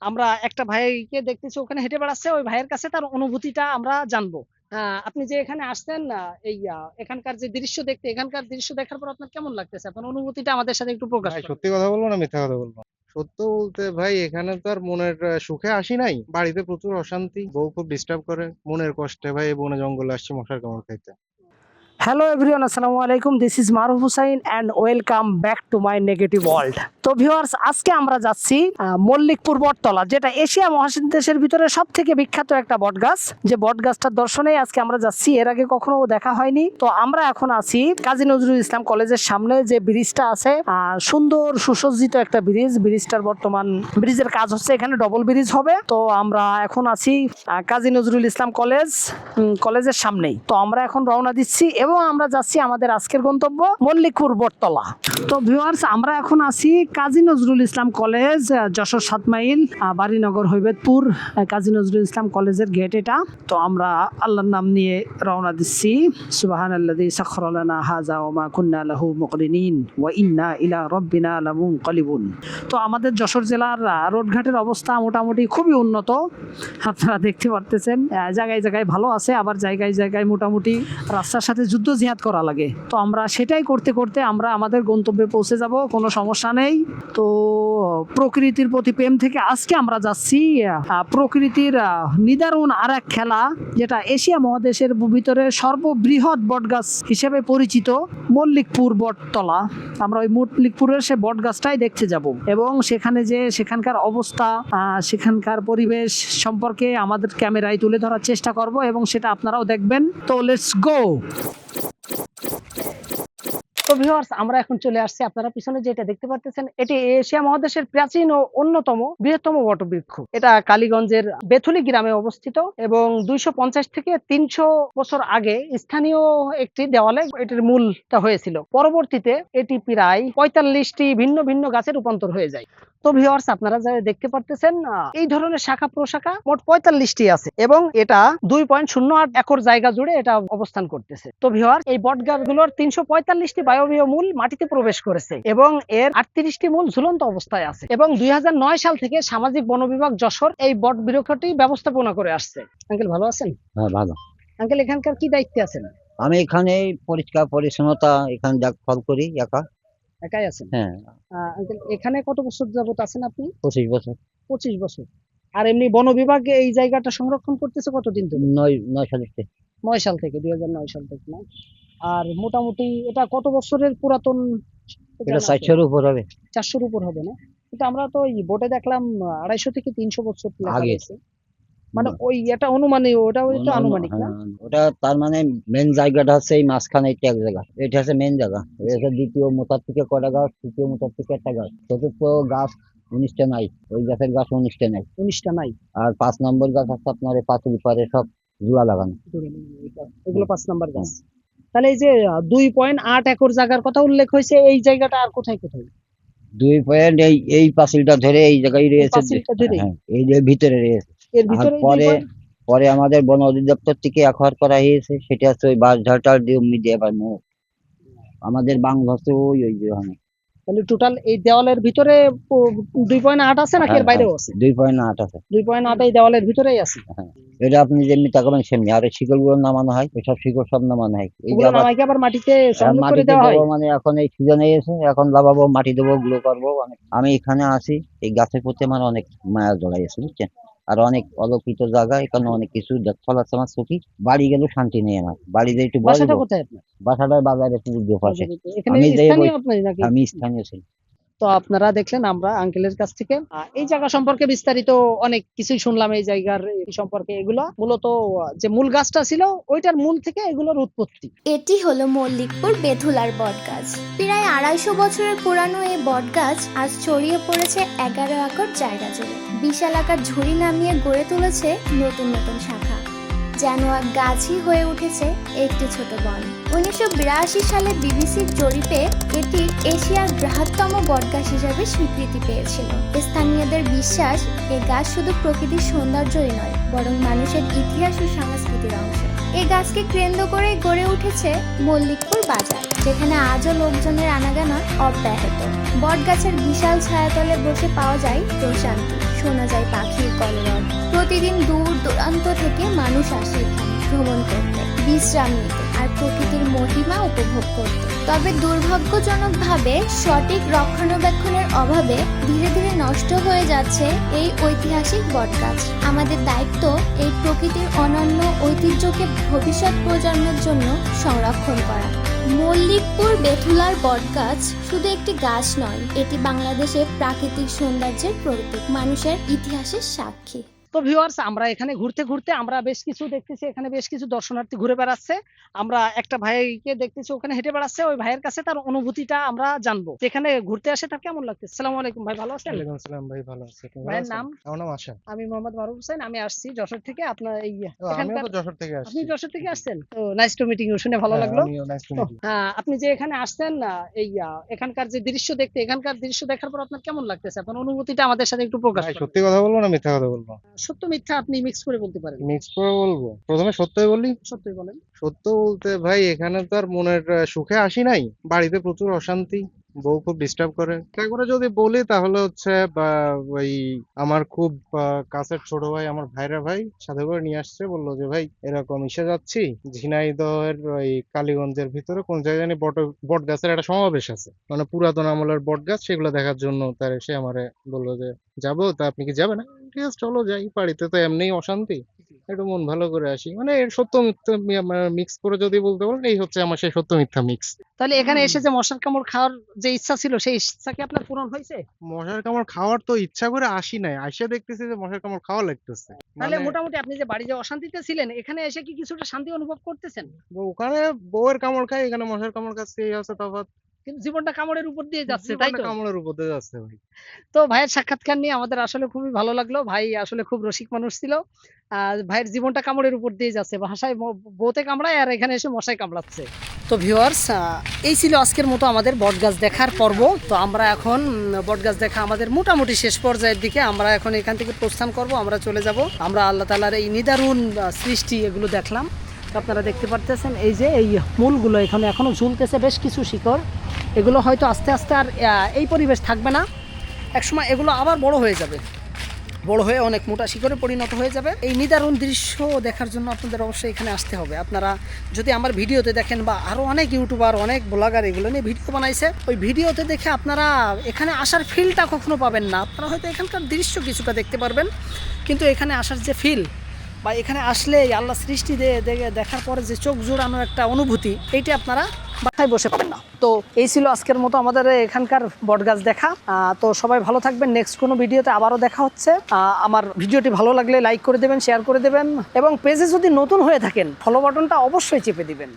আমরা একটা ভাইকে দেখতেছি ওখানে হেঁটে বেড়াচ্ছে। ওই ভাইয়ের কাছে তার অনুভূতিটা আমরা জানবো। আপনি যে এখানে আসছেন এখানকার যে দৃশ্য দেখতে, এখানকার দৃশ্য দেখার পর আপনার কেমন লাগতেছে? আপনার অনুভূতিটা আমাদের সাথে একটু প্রকাশ ভাই করেন। সত্যি কথা বলবো না মিথ্যা কথা বলবো? সত্য বলতে ভাই এখানে তো আর মনের সুখে আসি নাই, বাড়িতে প্রচুর অশান্তি, বউ খুব ডিস্টার্ব করে, মনের কষ্টে ভাই এই বনে জঙ্গলে আসছি মশার কামড় খাইতে। হ্যালো এভরিওয়ান, আসসালামু আলাইকুম। This is Maruf Hussain and welcome back to my negative world. তো ভিউয়ার্স, আজকে আমরা যাচ্ছি মল্লিকপুর বটতলা, যেটা এশিয়া মহাদেশের ভিতরে সব থেকে বিখ্যাত একটা বটগাছ। যে বটগাছটার দর্শনে আজকে আমরা যাচ্ছি, এর আগে কখনো দেখা হয়নি। তো আমরা এখন আছি কাজী নজরুল ইসলাম কলেজের সামনে, যে ব্রিজটা আছে, সুন্দর সুসজ্জিত একটা ব্রিজ। ব্রিজটার বর্তমান ব্রিজের কাজ হচ্ছে, এখানে ডবল ব্রিজ হবে। তো আমরা এখন আছি কাজী নজরুল ইসলাম কলেজের সামনেই। তো আমরা এখন রওনা দিচ্ছি এবং আমরা যাচ্ছি আমাদের আজকের গন্তব্য মল্লিকপুর বটতলা। তো ভিউয়ার্স, আমরা এখন আছি কাজী নজরুল ইসলাম কলেজ, যশোর 7 মাইল, বাড়িনগর হৈবতপুর। কাজী নজরুল ইসলাম কলেজের গেট এটা। তো আমরা আল্লাহর নাম নিয়ে রওনা দিচ্ছি। সুবহানাল্লাযী সাখখারা লানা হাযা ওয়া মা কুন্না লাহু মুকরিনিন ওয়া ইন্না ইলা রাব্বিনা লামুনকালিবুন। তো আমাদের যশোর জেলার রোডঘাটের অবস্থা মোটামুটি খুবই উন্নত, আপনারা দেখতে পারতেছেন। জায়গায় জায়গায় ভালো আছে, আবার জায়গায় জায়গায় মোটামুটি রাস্তার সাথে যুদ্ধ জিহাদ করা লাগে। তো আমরা সেটাই করতে করতে আমরা আমাদের গন্তব্যে পৌঁছে যাব, কোনো সমস্যা নেই। তো প্রকৃতির প্রতি প্রেম থেকে আজকে আমরা যাচ্ছি প্রকৃতির নিদারুণ আর এক খেলা, যেটা এশিয়া মহাদেশের ভিতরে সর্ববৃহৎ বটগাছ হিসেবে পরিচিত মল্লিকপুর বটতলা। আমরা ওই মল্লিকপুরের সে বটগাছটাই দেখতে যাব এবং সেখানে যে সেখানকার অবস্থা, সেখানকার পরিবেশ সম্পর্কে আমাদের ক্যামেরায় তুলে ধরার চেষ্টা করব এবং সেটা আপনারাও দেখবেন। তো লেটস গো। তো ভিউয়ার্স, আমরা এখন চলে আসছি, আপনারা পিছনে যেটা দেখতে পাচ্ছেন, এটি এশিয়া মহাদেশের প্রাচীন ও অন্যতম বৃহত্তম বটবৃক্ষ। এটা কালীগঞ্জের বেথুলি গ্রামে অবস্থিত এবং 250 থেকে 300 বছর আগে স্থানীয় একটি দেওয়ালে এটির মূলটা হয়েছিল। পরবর্তীতে এটি প্রায় 45টি ভিন্ন ভিন্ন গাছে রূপান্তর হয়ে যায়। তো ভিউয়ার্স, আপনারা যা দেখতে পারতেছেন, এই ধরনের শাখা প্রশাখা মোট 45টি আছে এবং এটা 2.08 একর জায়গা জুড়ে এটা অবস্থান করতেছে। তো ভিউয়ার্স, এই বটগাছগুলোর 345টি বায়বীয় মূল মাটিতে প্রবেশ করেছে এবং এর 38টি মূল ঝুলন্ত অবস্থায় আছে এবং 2009 সাল থেকে সামাজিক বন বিভাগ যশোর এই বট বৃক্ষটি ব্যবস্থাপনা করে আসছে। আঙ্কেল ভালো আছেন? হ্যাঁ, ভালো। আঙ্কেল, এখানকার কি দায়িত্বে আছেন? আমি এখানে পরিষ্কার পরিচ্ছন্নতা এখানে দেখভাল করি একা। একাই আছেন? হ্যাঁ। আঙ্কেল, এখানে কত বছর যাবত আছেন আপনি? 25 বছর। 25 বছর। আর এমনি বন বিভাগ এই জায়গাটা সংরক্ষণ করতেছে কতদিন ধরে? 9 সালের থেকে। 9 সাল থেকে, 2009 সাল থেকে না? আর মোটামুটি এটা কত বছরের পুরাতন? এটা 400-এর উপর হবে। 400-র উপর হবে না? কিন্তু আমরা তো এই বোর্ডে দেখলাম 250 থেকে 300 বছর লেখা আগে। রয়েছে। মানে ওই এটা অনুমানিক, ওটা তো আনুমানিক না? হ্যাঁ, ওটা তার মানে মেন জায়গাটা হচ্ছে এই মাঝখানে একটা এক জায়গা, এটা হচ্ছে মেন জায়গা। এটা হচ্ছে দ্বিতীয় মোতার থেকে কটা গাছ, তৃতীয় মোতার থেকে একটা গাছ, চতুর্থ গাছ 19টা নাই, ওই গাছের গাছ 19টা নাই। 19টা নাই? আর 5 নম্বর গাছ আছে আপনার এই পাঁচিল পারে সব জুয়া লাগানো। এগুলো 5 নাম্বার গাছ। তাহলে এই যে 2.8 একর জায়গার কথা উল্লেখ হয়েছে, এই জায়গাটা আর কোথায় কোথায়? 2 পয়েন্ট এই পাঁচিলটা ধরে এই জায়গায় রয়েছে। পাঁচিলটা ধরেই? হ্যাঁ, এই যে ভিতরে রয়েছে। এর আর ভিতরে পরে আমাদের বন অধিদপ্তর থেকে অ্যাকোয়ার করা হয়েছে, সেটা হচ্ছে ওই বাঁশঝাড়টার দিয়ে আবার মোট আমাদের বাংলাদেশে ওই যে তাহলে টোটাল এই দেওয়ালের ভিতরে 2.8 আছে নাকি এর বাইরেও আছে? 2.8 আছে। 2.8 এই দেওয়ালের ভিতরেই আছে? হ্যাঁ, এটা আপনি যেমনি তাকাবেন সেমনি। আর এই শিকড় গুলো নামানো হয়, ওইসব শিকড় সব নামানো হয়। এই যে ওগুলো আবার নামাইকে আবার মাটিতে সংযোগ করে মাটিতে দেওয়া হয়? দেবো, মানে এখন এই সিজনে এসে এখন লাগাবো, মাটি দেবো, গুলো করবো। আমি এখানে আছি, এই গাছের প্রতি আমার অনেক মায়া জড়াইছে, বুঝছেন। আর অনেক অলৌকিত জায়গা, এখানে অনেক কিছু দেখতে আছে আমার চোখে। বাড়ি গেলেও শান্তি নেই আমার, বাড়িতে একটু বাসাটা বসবো। কোথায় আপনার? বাসাটা বাজারে পুকুর পাশে। এখানে আমি যাই স্থানীয় আপনি নাকি? আমি স্থানীয় ছিল। তো আপনারা দেখলেন আমরা আঙ্কেলের কাছ থেকে এই জায়গা সম্পর্কে বিস্তারিত অনেক কিছুই শুনলাম। এই জায়গার এই সম্পর্কে, এগুলো মূলত যে মূল গাছটা ছিল ওইটার মূল থেকে এগুলোর উৎপত্তি। এটি হলো মল্লিকপুর বেথুলার বটগাছ। প্রায় 250 বছরের পুরানো এই বটগাছ আজ ছড়িয়ে পড়েছে 11 একর জায়গা জুড়ে। বিশাল আকার ঝুড়ি নামিয়ে গড়ে তুলেছে নতুন নতুন শাখা, যেন এক গাছই হয়ে উঠেছে একটি ছোট বন। 1982 সালে বিবিসির জরিপে এটি এশিয়ার বৃহত্তম বটগাছ হিসেবে স্বীকৃতি পেয়েছিল। স্থানীয়দের বিশ্বাস, এই গাছ শুধু প্রকৃতির সৌন্দর্যই নয়, বরং মানুষের ইতিহাস ও সংস্কৃতির অংশ। এই গাছকে কেন্দ্র করে গড়ে উঠেছে মল্লিকপুর বাজার, যেখানে আজও লোকজনের আনাগোনা অব্যাহত। বটগাছের বিশাল ছায়াতলে বসে পাওয়া যায় প্রশান্তি। শোনা যায় পাখির কলরব। প্রতিদিন দূর দূরান্ত থেকে মানুষ আসে এখানে ভ্রমণ করতে, বিশ্রাম নিতে আর প্রকৃতির মহিমা উপভোগ করতে। তবে দুর্ভাগ্যজনকভাবে সঠিক রক্ষণাবেক্ষণের অভাবে ধীরে ধীরে নষ্ট হয়ে যাচ্ছে এই ঐতিহাসিক বটগাছ। আমাদের দায়িত্ব এই প্রকৃতির অনন্য ঐতিহ্যকে ভবিষ্যৎ প্রজন্মের জন্য সংরক্ষণ করা। মল্লিকপুর বেথুলার বটগাছ শুধু একটি গাছ নয়, এটি বাংলাদেশের প্রাকৃতিক সৌন্দর্যের প্রতীক, মানুষের ইতিহাসের সাক্ষী। তো ভিউয়ার্স, আমরা এখানে ঘুরতে ঘুরতে আমরা বেশ কিছু দেখতেছি, এখানে বেশ কিছু দর্শনার্থী ঘুরে বেড়াচ্ছে। আমরা একটা ভাইকে দেখতেছি ওখানে হেঁটে বেড়াচ্ছে, ওই ভাইয়ের কাছে তার অনুভূতিটা আমরা জানবো, এখানে ঘুরতে আসে তার কেমন লাগছে। আসসালামু আলাইকুম ভাই, ভালো আছেন? ওয়ালাইকুম আসসালাম ভাই, ভালো আছি। আপনি ভালো ভাইয়ের আছেন? নাম? আমার নাম আশা। আমি মোহাম্মদ মারুফ হোসেন, আমি আসছি যশোর থেকে। আপনার এই আমিও এখানকার, তো যশোর থেকে আসছি। আপনি যশোর থেকে আসছেন? তো নাইস টু মিটিং ইউ, শুনে ভালো হ্যাঁ, লাগলো। আমিও nice to তো, meet you। আপনি যে এখানে আসছেন এই এখানকার যে দৃশ্য দেখতে, এখানকার দৃশ্য দেখার পর আপনার কেমন লাগতেছে? আপনার অনুভূতিটা আমাদের সাথে একটু প্রকাশ ভাই করুন। সত্যি কথা বলবো না মিথ্যা কথা বলবো? সত্য মিথ্যা আপনি মিক্স করে বলতে পারেন। মিক্স করে বলবো? প্রথমে সত্যই বলি। সত্যি বলেন। সত্য বলতে ভাই এখানে তো আর মনের সুখে আসি নাই, বাড়িতে প্রচুর অশান্তি, বউ খুব ডিস্টার্ব করে। তারপরে যদি বলি তাহলে হচ্ছে ওই আমার খুব কাছের ছোট ভাই, আমার ভাইরা ভাই সাথে করে নিয়ে আসছে, বললো যে ভাই এরকম ইসে যাচ্ছি, ঝিনাইদহের ওই কালীগঞ্জের ভিতরে কোন জায়গায় জানি বট গাছের একটা সমাবেশ আছে, মানে পুরাতন আমলের বট গাছ, সেগুলো দেখার জন্য তার এসে আমারে বললো যে যাবো, তা আপনি কি যাবেন? ঠিক আছে চলো যাই, বাড়িতে তো এমনিই অশান্তি, একটু মন ভালো করে আসি। মানে এর সত্য মিথ্যা মিক্স করে যদি বলতে বলেন, এই হচ্ছে আমার সেই সত্য মিথ্যা মিক্স। তাহলে এখানে এসে যে মশার কামড় খাওয়ার যে ইচ্ছা ছিল, সেই ইচ্ছা কি আপনার পূরণ হয়েছে? মশার কামড় খাওয়ার তো ইচ্ছা করে আসি নাই, আইসা দেখতেছি যে মশার কামড় খাওয়া লাগতেছে। তাহলে মানে মোটামুটি আপনি যে বাড়ি যে অশান্তিতে ছিলেন, এখানে এসে কি কিছুটা শান্তি অনুভব করতেছেন? ওখানে বউয়ের কামড় খাই, এখানে মশার কামড় খাচ্ছি, এই হচ্ছে তফাৎ। কিন্তু জীবনটা কামড়ের উপর দিয়ে যাচ্ছে, তাই জীবনটা তো? কামড়ের উপর দিয়ে যাচ্ছে ভাই। তো ভাইয়ের সাক্ষাৎকার নিয়ে আমাদের আসলে খুবই ভালো লাগলো। ভাই আসলে খুব রসিক মানুষ ছিল। ভাইয়ের জীবনটা কামড়ের উপর দিয়ে যাচ্ছে, ভাষায় বউতে কামড়ায় আর এখানে এসে মশায় কামড়াচ্ছে। তো ভিউয়ার্স, এই ছিল আজকের মতো আমাদের বটগাছ দেখার পর্ব। তো আমরা এখন বটগাছ দেখা আমাদের মোটামুটি শেষ পর্যায়ের দিকে। আমরা এখন এখান থেকে প্রস্থান করব, আমরা চলে যাব। আমরা আল্লাহ তাআলার এই নিদারুণ সৃষ্টি এগুলো দেখলাম। তো আপনারা দেখতে পারতেছেন এই যে এই মূলগুলো এখানে এখনো ঝুলতেছে, বেশ কিছু শিকড়। এগুলো হয়তো আস্তে আস্তে আর এই পরিবেশ থাকবে না, একসময় এগুলো আবার বড় হয়ে যাবে, বড় হয়ে অনেক মোটা শিকড়ে পরিণত হয়ে যাবে। এই নিদারুণ দৃশ্য দেখার জন্য আপনাদের অবশ্যই এখানে আসতে হবে। আপনারা যদি আমার ভিডিওতে দেখেন, বা আরও অনেক ইউটিউবার, অনেক ব্লগার এগুলো নিয়ে ভিডিও বানাইছে, ওই ভিডিওতে দেখে আপনারা এখানে আসার ফিলটা কখনো পাবেন না। আপনারা হয়তো এখানকার দৃশ্য কিছুটা দেখতে পারবেন, কিন্তু এখানে আসার যে ফিল, বা এখানে আসলে আল্লাহ সৃষ্টি দেখার পরে যে চোখ জোড়ানোর একটা অনুভূতি, এইটা আপনারা বাসায় বসে পাবেন না। তো এই ছিল আজকের মতো আমাদের এখানকার বটগাছ দেখা। তো সবাই ভালো থাকবেন, নেক্সট কোনো ভিডিওতে আবারও দেখা হচ্ছে। আমার ভিডিওটি ভালো লাগলে লাইক করে দেবেন, শেয়ার করে দেবেন, এবং পেজে যদি নতুন হয়ে থাকেন ফলো বাটনটা অবশ্যই চেপে দিবেন।